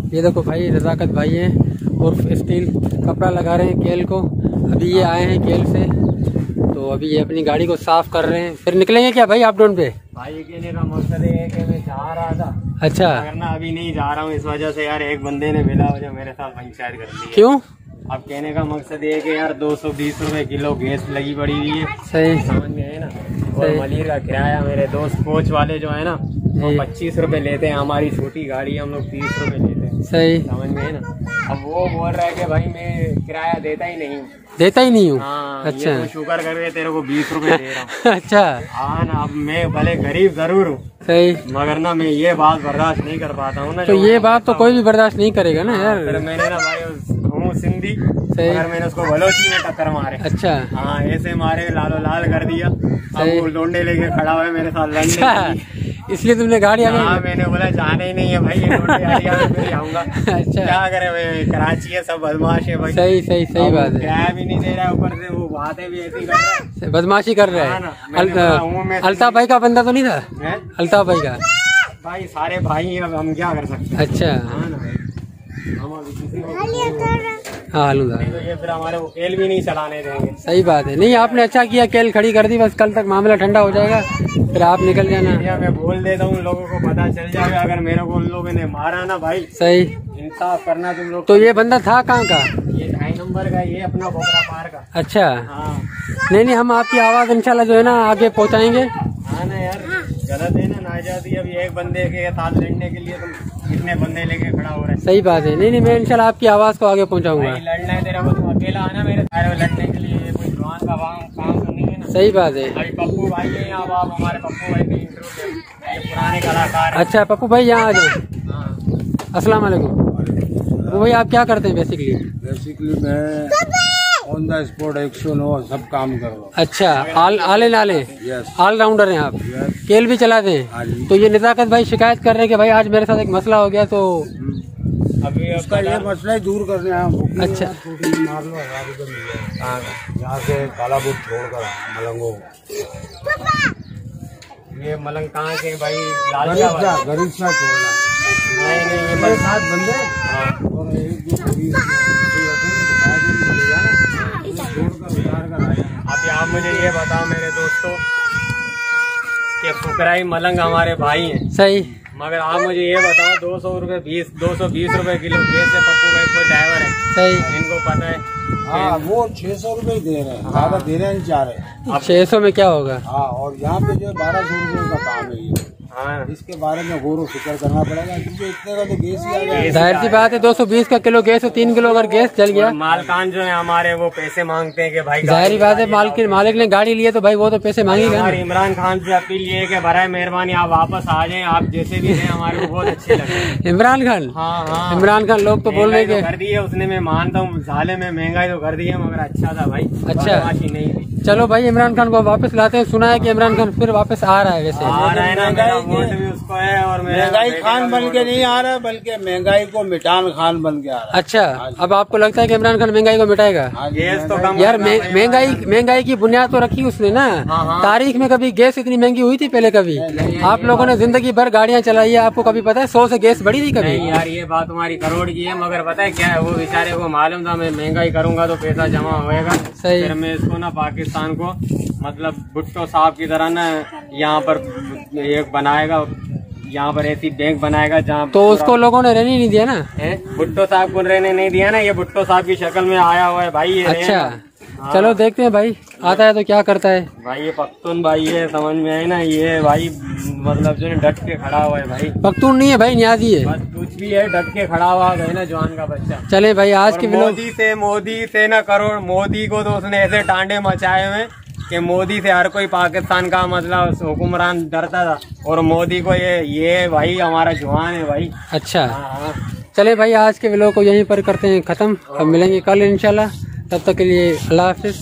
ये देखो भाई रज़ाकत भाई हैं उर्फ स्टील कपड़ा लगा रहे हैं केल को। अभी ये आए हैं केल से, तो अभी ये अपनी गाड़ी को साफ कर रहे हैं। फिर निकलेंगे क्या भाई आप डाउन पे? भाई कहने का मकसद है कि मैं जा रहा था, अच्छा, वरना अभी नहीं जा रहा हूँ इस वजह से यार एक बंदे ने मिला वजह मेरे साथ पंचायत कर दी। क्यों? अब कहने का मकसद ये है कि यार 220 रुपए किलो गैस लगी पड़ी हुई है, सही समझ में है ना। और मलिर का किराया मेरे दोस्त कोच वाले जो है ना वो 25 रुपए लेते हैं, हमारी छोटी गाड़ी है हम लोग 30 रुपए लेते हैं, सही समझ में है ना। अब वो बोल रहा है कि भाई मैं किराया देता ही नहीं हूँ। हाँ, अच्छा, ये तो शुक्र करके तेरे को 20 रुपए दे रहा हूँ। अच्छा, हाँ ना, अब मैं भले गरीब जरूर हूँ सही, मगर ना मैं ये बात बर्दाश्त नहीं कर पाता हूँ ना। तो ये बात तो कोई भी बर्दाश्त नहीं करेगा ना यार। फिर मैंने ना भाई हूँ सिंधी, मगर मैंने उसको बलोची में टक्कर मारे। अच्छा, हाँ ऐसे मारे लालो लाल कर दिया। अब वो लोंडे लेके खड़ा हुआ है मेरे साथ लड़ने के लिए। इसलिए तुमने गाड़ी आगे? हाँ मैंने बोला जाना ही नहीं है भाई, ये लोंडे एरिया में फिर आऊंगा। अच्छा, क्या करे भाई, कराची है सब बदमाश है भाई। सही सही सही बात है। किराया भी नहीं दे रहा है, ऊपर से वो बातें भी ऐसी कर रहा है, बदमाशी कर रहा है। अल्ताफ भाई का बंदा तो नहीं था? अल्ताफ भाई का भाई सारे भाई हैं, अब हम क्या कर सकते हैं। अच्छा, हाँ लूंगा, तो ये फिर हमारे वो केल भी नहीं चलाने देंगे। सही बात है। नहीं आपने अच्छा किया, केल खड़ी कर दी, बस कल तक मामला ठंडा हो जाएगा, फिर आप निकल जाना। मैं बोल देता हूँ लोगों को पता चल जाएगा, अगर मेरे को उन लोगों ने मारा ना भाई, सही इंसाफ करना तुम लोग। तो ये बंदा था कहाँ का? ये 2.5 नंबर का, ये अपना बोकरा पार का। अच्छा, हाँ नहीं हम आपकी आवाज इंशाल्लाह जो है ना आगे पहुँचाएंगे। हाँ ना यार, गलत है ना नाजायज़। अभी एक बंदे के साथ लड़ने के लिए तुम कितने बंदे लेके खड़ा हो रहे हैं। सही बात है। नहीं मैं इंशाल्लाह आपकी आवाज को आगे पहुँचाऊंगा। लड़ना है तेरा को, तुम अकेला आना मेरे सारे लड़ने के लिए, कोई जवान का काम तो नहीं है ना। सही बात है। अभी पप्पू भाई है यहाँ, आप हमारे पप्पू भाई के इंटरव्यू, ये पुराने कलाकार है। अच्छा पप्पू भाई यहाँ आ जाओ। अस्सलाम वालेकुम। वो भाई आप क्या करते हैं बेसिकली? मैं ऑन द स्पॉट 109 सब काम कर रहा हूँ। अच्छा, आले नाले ऑल राउंडर हैं आप। केल भी चलाते हैं। तो ये निजाकत भाई शिकायत कर रहे हैं कि भाई आज मेरे साथ एक मसला हो गया, तो अभी उसका ये मसला ही दूर करने आया हूँ। अच्छा, मार लो 1000 रुपये मिल जाए यहाँ से कालाबुट छोड़कर मलंगो। ये मलंग कहाँ के भाई? गरीब सा छोड़ना। नहीं ये मेरे साथ बंदे और एक अभी आप मुझे ये बताओ मेरे दोस्तों कि फुकराई मलंग हमारे भाई हैं, सही, मगर आप मुझे ये बताओ 220 रुपए किलो गैस है। पप्पू भाई कोई ड्राइवर है, सही, इनको पता है। हाँ वो 600 रुपये दे रहे हैं, ज्यादा दे रहे हैं, चाह रहे हैं। 600 में क्या होगा? हाँ, और यहाँ पे जो 1200 रुपये का काम है ये। हाँ, इसके बारे में गौर व फिक्र करना पड़ेगा, क्योंकि इतने का तो गैस ही आ गया। जाहिर सी बात है 220 का किलो गैस, 3 किलो अगर गैस जल गया। मालकान जो है हमारे वो पैसे मांगते हैं कि भाई, जाहिर बात है मालिक ने गाड़ी ली है तो भाई वो तो पैसे मांगेगा। हमारे इमरान खान से अपील ये है कि बराए मेहरबानी आप वापस आ जाएं, आप जैसे भी हैं हमारे को बहुत अच्छे लगे। इमरान खान? हाँ, इमरान खान लोग तो बोल रहे हैं कर दी है उसने, मैं मानता हूँ साले में महंगाई तो कर दी है, मगर अच्छा था भाई। अच्छा नहीं थी। चलो भाई इमरान खान को वापस लाते हैं। सुना है कि इमरान खान फिर वापस आ रहा है। वैसे आ रहा है ना, मेरा वोट भी उसको है। और महंगाई खान बन के नहीं आ रहा है, बल्कि महंगाई को मिटान खान बन के आ रहा है। अच्छा, अब आपको लगता है कि इमरान खान महंगाई को मिटाएगा? गैस तो कम यार महंगाई की बुनियाद तो रखी उसने ना। तारीख में कभी गैस इतनी महंगी हुई थी पहले कभी? आप लोगों ने जिंदगी भर गाड़ियाँ चलाई है, आपको कभी पता है 100 से गैस बढ़ी थी कभी? नहीं यार, ये बात तुम्हारी करोड़ की है, मगर पता है क्या है, वो बेचारे को मालूम था मैं महंगाई करूंगा तो पैसा जमा होएगा। फिर मैं इसको ना पाकिस्तान को मतलब भुट्टो साहब की तरह ना यहाँ पर एक बनाएगा, यहाँ पर ऐसी बैंक बनाएगा जहाँ तो उसको लोगों ने रहने नहीं दिया ना। भुट्टो साहब को रहने नहीं दिया ना, ये भुट्टो साहब की शक्ल में आया हुआ है भाई। ये अच्छा, चलो देखते हैं भाई आता है तो क्या करता है। भाई ये पख्तून भाई है, समझ में आए ना, ये भाई मतलब जो डट के खड़ा हुआ है भाई। पख्तून नहीं है भाई, न्याजी है। बस कुछ भी है, डट के खड़ा हुआ है ना जवान का बच्चा। चले भाई आज के मोदी से ना करोड़, मोदी को तो उसने ऐसे टांडे मचाए हुए कि मोदी से हर कोई पाकिस्तान का मतलब हुक्मरान डरता था, और मोदी को ये भाई हमारा जवान है भाई। अच्छा चले भाई आज के व्लॉग को यहीं पर करते हैं खत्म। अब मिलेंगे कल इंशाल्लाह, तब तक के लिए अल्लाह हाफिज।